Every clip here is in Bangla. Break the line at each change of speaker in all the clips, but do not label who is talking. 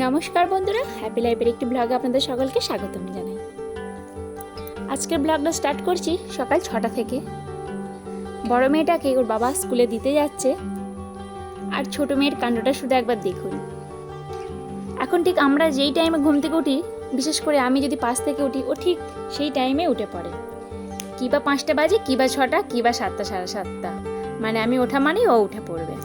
নমস্কার বন্ধুরা, হ্যাপি লাইফের একটি ব্লগে আপনাদের সকলকে স্বাগতম জানাই। আজকের ব্লগটা স্টার্ট করছি সকাল 6টা থেকে। বড় মেয়েটাকে ওর বাবা স্কুলে দিতে যাচ্ছে, আর ছোট মেয়ের কাণ্ডটা শুধু একবার দেখুন। এখন ঠিক আমরা যেই টাইমে ঘুম থেকে উঠি, বিশেষ করে আমি যদি 5 থেকে উঠি, ও ঠিক সেই টাইমে উঠে পড়ে। কী বা 5টা বাজে, কী বা 6টা, কী বা 7টা, 7:30, মানে আমি ওঠা মানেই ও উঠে পড়বে।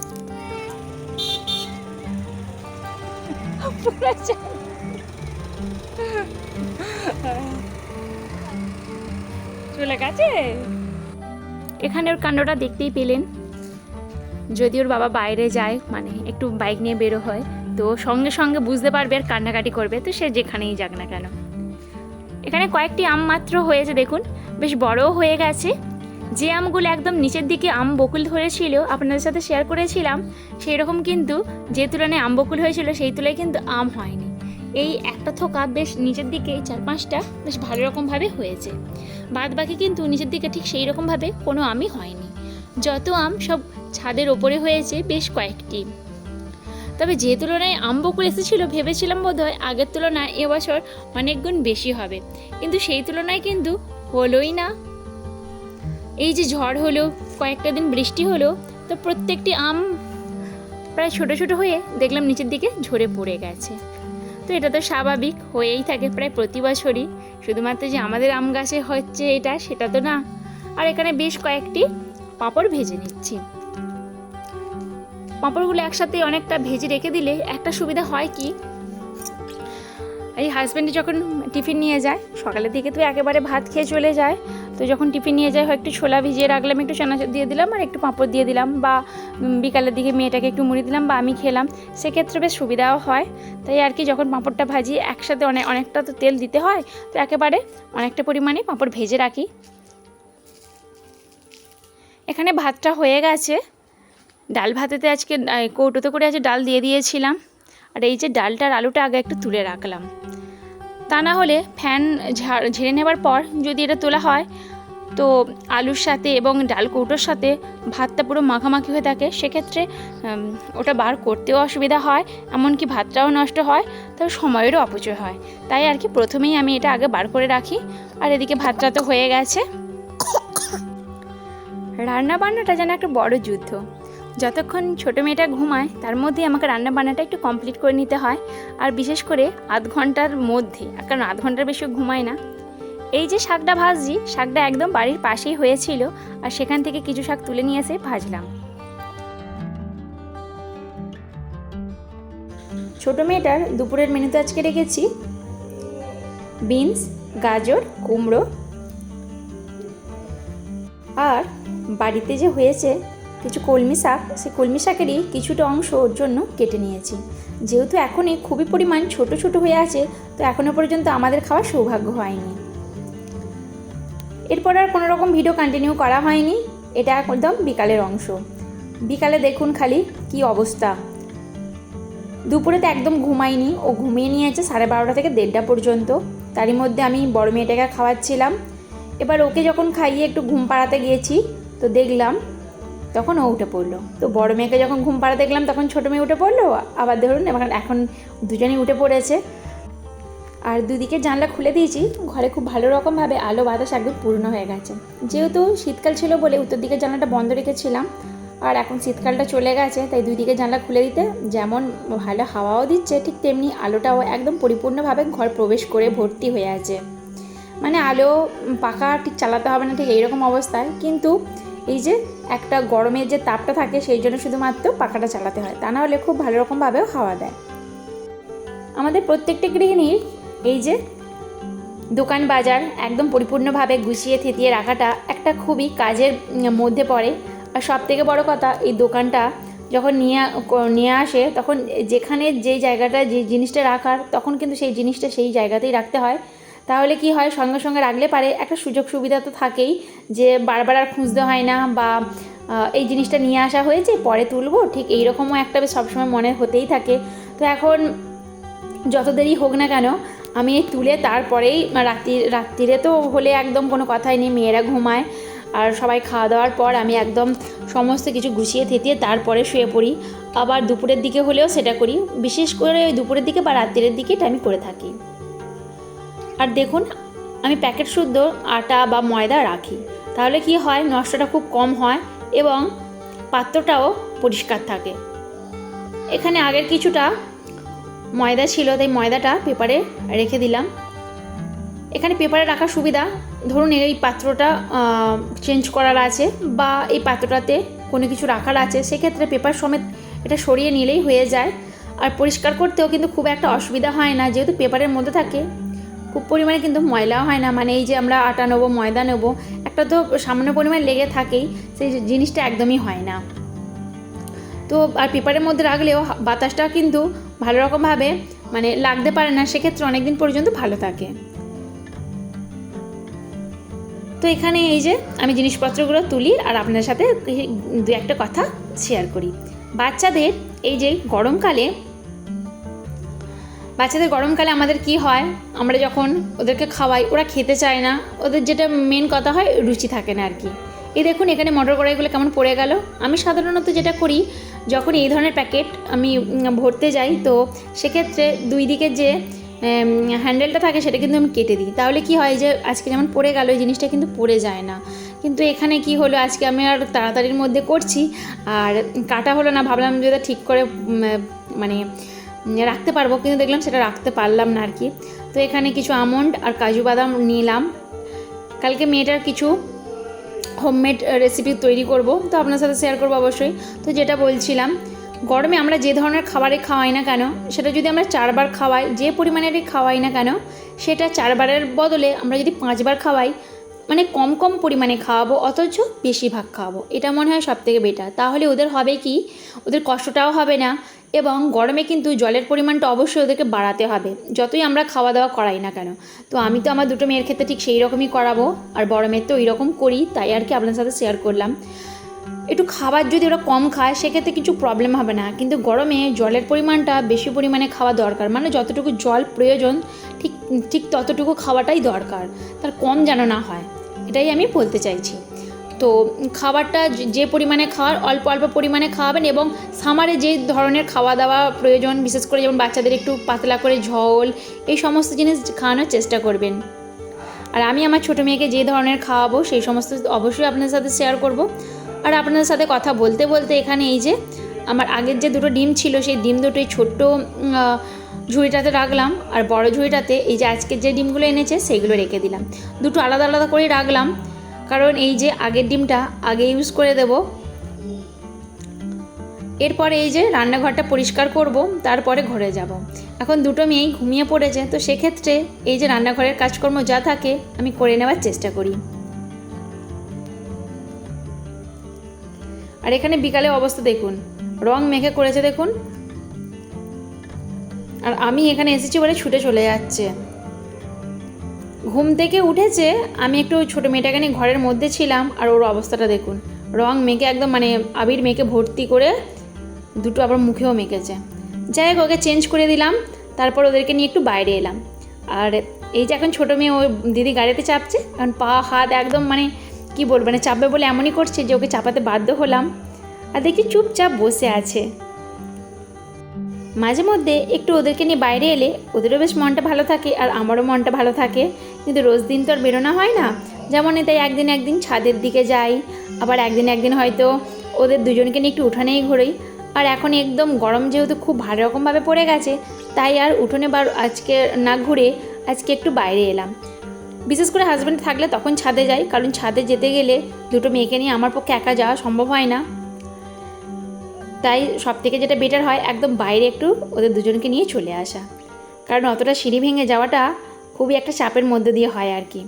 চলে গেছে। এখানে ওর কাণ্ডটা দেখতেই পেলেন। যদি ওর বাবা বাইরে যায়, মানে একটু বাইক নিয়ে বেরো হয়, তো সঙ্গে সঙ্গে বুঝতে পারবে আর কান্নাকাটি করবে, তো সে যেখানেই যাক না কেন। এখানে কয়েকটি আম মাত্র হয়েছে, দেখুন বেশ বড়ও হয়ে গেছে। যে আমগুলো একদম নিচের দিকে আম বকুল ধরেছিল, আপনাদের সাথে শেয়ার করেছিলাম, সেই রকম কিন্তু যে তুলনায় আম বকুল হয়েছিল সেই তুলনায় কিন্তু আম হয়নি। এই একটা থোকা বেশ নিচের দিকে 4-5টা বেশ ভালো রকমভাবে হয়েছে। বাদ বাকি কিন্তু নিচের দিকে ঠিক সেই রকমভাবে কোনো আমই হয়নি। যত আম সব ছাদের ওপরে হয়েছে বেশ কয়েকটি। তবে যে তুলনায় আম বকুল এসেছিলো, ভেবেছিলাম বোধহয় আগের তুলনায় এবছর অনেক গুণ বেশি হবে, কিন্তু সেই তুলনায় কিন্তু হলোই না। এই যে ঝড় হলো, কয়েকটা দিন বৃষ্টি হলো, তো প্রত্যেকটি আম প্রায় ছোট ছোট হয়ে দেখলাম নিচের দিকে ঝরে পড়ে গেছে। তো এটা তো স্বাভাবিক, হয়েই থাকে প্রায় প্রতি বছরই। শুধুমাত্র যে আমাদের আম গাছে হচ্ছে এটা, সেটা তো না। আর এখানে বেশ কয়েকটি পাঁপড় ভেজে নিচ্ছি। পাঁপড়গুলো একসাথে অনেকটা ভেজে রেখে দিলে একটা সুবিধা হয় কি, এই হাজব্যান্ডে যখন টিফিন নিয়ে যায়, সকালের দিকে তো একেবারে ভাত খেয়ে চলে যায়, তো যখন টিফিন নিয়ে যায় হয় একটু ছোলা ভিজিয়ে রাখলাম, একটু চানা দিয়ে দিলাম আর একটু পাঁপড় দিয়ে দিলাম, বা বিকালের দিকে মেয়েটাকে একটু মুড়ি দিলাম বা আমি খেলাম, সেক্ষেত্রে বেশ সুবিধাও হয়। তাই আর কি, যখন পাঁপড়টা ভাজি একসাথে অনেকটা তো তেল দিতে হয়, তো একেবারে অনেকটা পরিমাণে পাঁপড় ভেজে রাখি। এখানে ভাতটা হয়ে গেছে। ডাল ভাতেতে আজকে কৌটোতে করে আজকে ডাল দিয়ে দিয়েছিলাম, আর এই যে ডালটার আলুটা আগে একটু তুলে রাখলাম, তা না হলে ফ্যান ঝেড়ে নেবার পর যদি এটা তোলা হয়, তো আলুর সাথে এবং ডাল কৌটোর সাথে ভাতটা পুরো মাখামাখি হয়ে থাকে, সেক্ষেত্রে ওটা বার করতেও অসুবিধা হয়, এমনকি ভাতটাও নষ্ট হয়, তবে সময়েরও অপচয় হয়। তাই আর কি প্রথমেই আমি এটা আগে বার করে রাখি। আর এদিকে ভাতটা তো হয়ে গেছে। রান্না বান্নাটা যেন একটা বড় যুদ্ধ। যতক্ষণ ছোটো মেয়েটা ঘুমায় তার মধ্যেই আমাকে রান্না বান্নাটা একটু কমপ্লিট করে নিতে হয়, আর বিশেষ করে আধ ঘন্টার মধ্যে, কারণ আধ ঘন্টার বেশি ঘুমায় না। এই যে শাকটা ভাজছি, শাকটা একদম বাড়ির পাশেই হয়েছিল, আর সেখান থেকে কিছু শাক তুলে নিয়ে এসে ভাজলাম। ছোটো মেয়েটার দুপুরের মেনুতে আজকে রেখেছি বিনস, গাজর, কুমড়ো, আর বাড়িতে যে হয়েছে কিছু কলমি শাক, সেই কলমি শাকেরই কিছুটা অংশ ওর জন্য কেটে নিয়েছি। যেহেতু এখনই খুবই পরিমাণ ছোট ছোট হয়ে আছে, তো এখনও পর্যন্ত আমাদের খাওয়ার সৌভাগ্য হয়নি। এরপর আর কোনো রকম ভিডিও কন্টিনিউ করা হয়নি। এটা একদম বিকালের অংশ। বিকালে দেখুন খালি কি অবস্থা। দুপুরে তো একদম ঘুমাইনি, ও ঘুমিয়ে নিয়েছে 12:30 থেকে 1:30 পর্যন্ত। তারই মধ্যে আমি বড় মেয়েটাকে খাওয়াচ্ছিলাম। এবার ওকে যখন খাইয়ে একটু ঘুম পাড়াতে গিয়েছি, তো দেখলাম তখন ও উঠে পড়লো। তো বড় মেয়েকে যখন ঘুম পাড়াতে দেখলাম, তখন ছোটো মেয়ে উঠে পড়লো। আবার ধরুন এখন দুজনেই উঠে পড়েছে। আর দুদিকে জানলা খুলে দিয়েছি, ঘরে খুব ভালো রকমভাবে আলো বাতাস একদম পূর্ণ হয়ে গেছে। যেহেতু শীতকাল ছিল বলে উত্তর দিকের জানলাটা বন্ধ রেখেছিলাম, আর এখন শীতকালটা চলে গেছে, তাই দুই দিকে জানলা খুলে দিতে যেমন ভালো হাওয়াও দিচ্ছে, ঠিক তেমনি আলোটাও একদম পরিপূর্ণভাবে ঘর প্রবেশ করে ভর্তি হয়ে আছে। মানে আলো পাখা ঠিক চালাতে হবে না, ঠিক এইরকম অবস্থায়। কিন্তু এই যে একটা গরমের যে তাপটা থাকে, সেই জন্য শুধুমাত্র পাখাটা চালাতে হয়, তা না হলে খুব ভালো রকমভাবেও হাওয়া দেয়। আমাদের প্রত্যেকটা গৃহিণীর এই যে দোকান বাজার একদম পরিপূর্ণভাবে গুছিয়ে থিতিয়ে রাখাটা একটা খুবই কাজের মধ্যে পড়ে। আর সব থেকে বড়ো কথা, এই দোকানটা যখন নিয়ে আসে, তখন যেখানে যেই জায়গাটা যে জিনিসটা রাখার, তখন কিন্তু সেই জিনিসটা সেই জায়গাতেই রাখতে হয়। তাহলে কি হয়, সঙ্গে সঙ্গে রাখলে পারে একটা সুযোগ সুবিধা তো থাকেই, যে বারবার আর খুঁজতে হয় না, বা এই জিনিসটা নিয়ে আসা হয়েছে পরে তুলবো, ঠিক এইরকমও একটা সবসময় মনে হতেই থাকে। তো এখন যত দেরি হোক না কেন, আমি তুলে তারপরেই রাত্রিরে তো হলে একদম কোনো কথাই নেই, মেয়েরা ঘুমায়, আর সবাই খাওয়া দাওয়ার পর আমি একদম সমস্ত কিছু গুছিয়ে থেতিয়ে তারপরে শুয়ে পড়ি। আবার দুপুরের দিকে হলেও সেটা করি, বিশেষ করে ওই দুপুরের দিকে বা রাত্রের দিকে এটা আমি করে থাকি। আর দেখুন আমি প্যাকেট শুদ্ধ আটা বা ময়দা রাখি, তাহলে কি হয় নষ্টটা খুব কম হয় এবং পাত্রটাও পরিষ্কার থাকে। এখানে আগের কিছুটা ময়দা ছিল, তাই ময়দাটা পেপারে রেখে দিলাম। এখানে পেপারে রাখার সুবিধা, ধরুন এই পাত্রটা চেঞ্জ করার আছে বা এই পাত্রটাতে কোনো কিছু রাখার আছে, সেক্ষেত্রে পেপার সমেত এটা সরিয়ে নিলেই হয়ে যায়। আর পরিষ্কার করতেও কিন্তু খুব একটা অসুবিধা হয় না, যেহেতু পেপারের মধ্যে থাকে খুব পরিমাণে কিন্তু ময়লাও হয় না। মানে এই যে আমরা আটা নেবো ময়দা নেবো, একটা তো সামান্য পরিমাণ লেগে থাকেই, সেই জিনিসটা একদমই হয় না। তো আর পেপারের মধ্যে রাখলেও বাতাসটা কিন্তু ভালো রকমভাবে মানে লাগতে পারে না, সেক্ষেত্রে অনেক দিন পর্যন্ত ভালো থাকে। তো এখানে এই যে আমি জিনিসপত্রগুলো তুলি আর আপনার সাথে দু একটা কথা শেয়ার করি। বাচ্চাদের এই যে গরমকালে আমাদের কি হয়, আমরা যখন ওদেরকে খাওয়াই ওরা খেতে চায় না, ওদের যেটা মেন কথা হয় রুচি থাকে না আর কি। এই দেখুন এখানে মটর কড়াইগুলো কেমন পড়ে গেল। আমি সাধারণত যেটা করি, যখন এই ধরনের প্যাকেট আমি ভরতে যাই, তো সেক্ষেত্রে দুই দিকে যে হ্যান্ডেলটা থাকে সেটা কিন্তু আমি কেটে দিই, তাহলে কি হয় যে আজকে যেমন পড়ে গেল এই জিনিসটা কিন্তু পড়ে যায় না। কিন্তু এখানে কি হলো, আজকে আমি আর তাড়াতাড়ির মধ্যে করছি আর কাটা হলো না, ভাবলাম যে ঠিক করে মানে রাখতে পারবো, কিন্তু দেখলাম সেটা রাখতে পারলাম না আর কি। তো এখানে কিছু আমন্ড আর কাজু বাদাম নিলাম, কালকে মেয়েটার কিছু হোমমেড রেসিপি তৈরি করব, তো আপনার সাথে শেয়ার করবো অবশ্যই। তো যেটা বলছিলাম, গরমে আমরা যে ধরনের খাবারে খাওয়াই না কেন, সেটা যদি আমরা 4 বার খাওয়াই, যে পরিমাণেরই খাওয়াই না কেন, সেটা 4 বারের বদলে আমরা যদি 5 বার খাওয়াই, মানে কম কম পরিমাণে খাওয়াবো অথচ বেশিরভাগ খাওয়াবো, এটা মনে হয় সবথেকে বেটার। তাহলে ওদের হবে কি, ওদের কষ্টটাও হবে না এবং গরমে কিন্তু জলের পরিমাণটা অবশ্যই ওদেরকে বাড়াতে হবে, যতই আমরা খাওয়া দাওয়া করাই না কেন। তো আমি তো আমার দুটো মেয়ের ক্ষেত্রে ঠিক সেই রকমই করাবো, আর বড় মেয়ের তো ওই রকম করি, তাই আর কি আপনার সাথে শেয়ার করলাম। একটু খাবার যদি ওরা কম খায় সেক্ষেত্রে কিছু প্রবলেম হবে না, কিন্তু গরমে জলের পরিমাণটা বেশি পরিমাণে খাওয়া দরকার, মানে যতটুকু জল প্রয়োজন ঠিক ঠিক ততটুকু খাওয়াটাই দরকার, তার কম যেন না হয়, এটাই আমি বলতে চাইছি। তো খাবারটা যে পরিমাণে খাওয়ার অল্প অল্প পরিমাণে খাওয়াবেন এবং সামারে যে ধরনের খাওয়া দাওয়া প্রয়োজন, বিশেষ করে যেমন বাচ্চাদের একটু পাতলা করে ঝোল, এই সমস্ত জিনিস খাওয়ানোর চেষ্টা করবেন। আর আমি আমার ছোটো মেয়েকে যে ধরনের খাওয়াবো সেই সমস্ত অবশ্যই আপনাদের সাথে শেয়ার করব। আর আপনাদের সাথে কথা বলতে বলতে এখানে এই যে আমার আগের যে দুটো ডিম ছিল, সেই ডিম দুটোই ছোট্ট ঝুড়িটাতে রাখলাম, আর বড় ঝুড়িটাতে এই যে আজকের যে ডিমগুলো এনেছে সেইগুলো রেখে দিলাম। দুটো আলাদা আলাদা করে রাখলাম, কারণ এই যে আগের ডিমটা আগে ইউজ করে দেব, এরপরে এই যে রান্নাঘরটা পরিষ্কার করব, তারপরে ঘরে যাব। এখন দুটো মেয়েই ঘুমিয়ে পড়েছে, তো সেক্ষেত্রে এই যে রান্নাঘরের কাজকর্ম যা থাকে আমি করে নেওয়ার চেষ্টা করি। আর এখানে বিকালে অবস্থা দেখুন, রং মেখে করেছে দেখুন, আর আমি এখানে এসেছি বলে ছুটে চলে যাচ্ছে। ঘুম থেকে উঠেছে, আমি একটু ছোটো মেয়েটাকে নিয়ে ঘরের মধ্যে ছিলাম, আর ওর অবস্থাটা দেখুন, রং মেখে একদম মানে আবির মেখে ভর্তি করে দুটো আবার মুখেও মেখেছে। যাই হোক, ওকে চেঞ্জ করে দিলাম, তারপর ওদেরকে নিয়ে একটু বাইরে এলাম। আর এই যে এখন ছোটো মেয়ে ওই দিদি গাড়িতে চাপছে, এখন পা হাত একদম মানে কি বলবো, মানে চাপবে বলে এমনই করছে যে ওকে চাপাতে বাধ্য হলাম। আর দেখি চুপচাপ বসে আছে। মাঝে মধ্যে একটু ওদেরকে নিয়ে বাইরে এলে ওদেরও বেশ মনটা ভালো থাকে আর আমারও মনটা ভালো থাকে, কিন্তু রোজ দিন তো আর বেরোনো হয় না। যেমন তাই একদিন একদিন ছাদের দিকে যাই, আবার একদিন হয়তো ওদের দুজনকে নিয়ে একটু উঠানেই ঘুরি। আর এখন একদম গরম যেহেতু খুব ভালো রকমভাবে পড়ে গেছে, তাই আর উঠোনে আজকে না ঘুরে আজকে একটু বাইরে এলাম। বিশেষ করে হাজব্যান্ড থাকলে তখন ছাদে যাই, কারণ ছাদে যেতে গেলে দুটো মেয়েকে নিয়ে আমার পক্ষে একা যাওয়া সম্ভব হয় না। তাই সব থেকে যেটা বেটার হয় একদম বাইরে একটু ওদের দুজনকে নিয়ে চলে আসা, কারণ অতটা সিঁড়ি ভেঙে যাওয়াটা খুবই একটা চাপের মধ্যে দিয়ে হয় আর কি।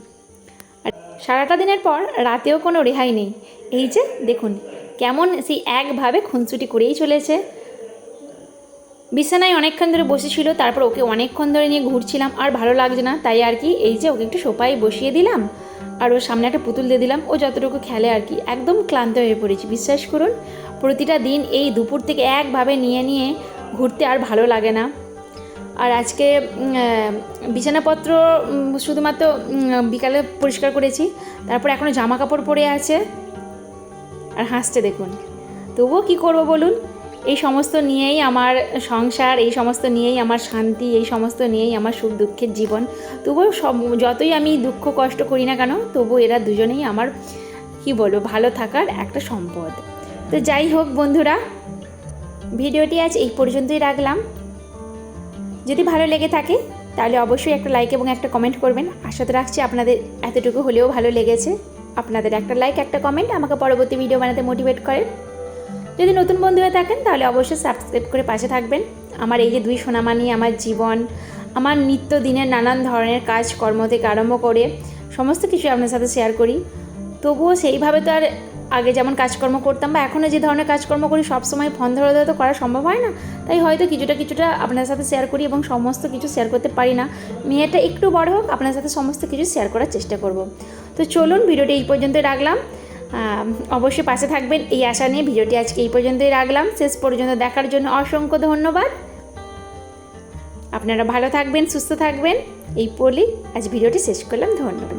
আর সারাটা দিনের পর রাতেও কোনো রেহাই নেই। এই যে দেখুন কেমন সেই একভাবে খুনসুটি করেই চলেছে। বিছানায় অনেকক্ষণ ধরে বসেছিল, তারপর ওকে অনেকক্ষণ ধরে নিয়ে ঘুরছিলাম, আর ভালো লাগছে না, তাই আর কি এই যে ওকে একটু সোফায় বসিয়ে দিলাম আর ওর সামনে একটা পুতুল দিয়ে দিলাম, ও যতটুকু খেলে আর কি। একদম ক্লান্ত হয়ে পড়েছি, বিশ্বাস করুন। প্রতিটা দিন এই দুপুর থেকে একভাবে নিয়ে ঘুরতে আর ভালো লাগে না। আর আজকে বিছানাপত্র শুধুমাত্র বিকালে পরিষ্কার করেছি, তারপর এখনও জামা কাপড় পরে আছে আর হাসছে দেখুন। তবুও কী করবো বলুন, এই সমস্ত নিয়েই আমার সংসার, এই সমস্ত নিয়েই আমার শান্তি, এই সমস্ত নিয়েই আমার সুখ দুঃখের জীবন। তবুও যতই আমি দুঃখ কষ্ট করি না কেন, তবু এরা দুজনেই আমার কি বলবো ভালো থাকার একটা সম্পদ। তো যাই হোক বন্ধুরা, ভিডিওটি আজ এই পর্যন্তই রাখলাম। যদি ভালো লেগে থাকে তাহলে অবশ্যই একটা লাইক এবং একটা কমেন্ট করবেন। আশা তো রাখছি আপনাদের এতটুকু হলেও ভালো লেগেছে। আপনাদের একটা লাইক একটা কমেন্ট আমাকে পরবর্তী ভিডিও বানাতে মোটিভেট করে। যদি নতুন বন্ধু হয়ে থাকেন তাহলে অবশ্যই সাবস্ক্রাইব করে পাশে থাকবেন। আমার এই যে দুই সোনামানি, আমার জীবন, আমার নিত্যদিনের নানান ধরনের কাজকর্ম থেকে আরম্ভ করে সমস্ত কিছু আপনার সাথে শেয়ার করি। তবুও সেইভাবে তো আর আগে যেমন কাজকর্ম করতাম বা এখনও যে ধরনের কাজকর্ম করি সবসময় ফোন ধরে ধরে তো করা সম্ভব হয় না, তাই হয়তো কিছুটা আপনার সাথে শেয়ার করি এবং সমস্ত কিছু শেয়ার করতে পারি না। মেয়েটা একটু বড় হোক, আপনার সাথে সমস্ত কিছু শেয়ার করার চেষ্টা করব। তো চলুন, ভিডিওটি এই পর্যন্তই রাখলাম। অবশ্যই পাশে থাকবেন এই আশা নিয়ে ভিডিওটি আজকে এই পর্যন্তই রাখলাম। শেষ পর্যন্ত দেখার জন্য অসংখ্য ধন্যবাদ। আপনারা ভালো থাকবেন, সুস্থ থাকবেন, এই বলি আজ ভিডিওটি শেষ করলাম। ধন্যবাদ।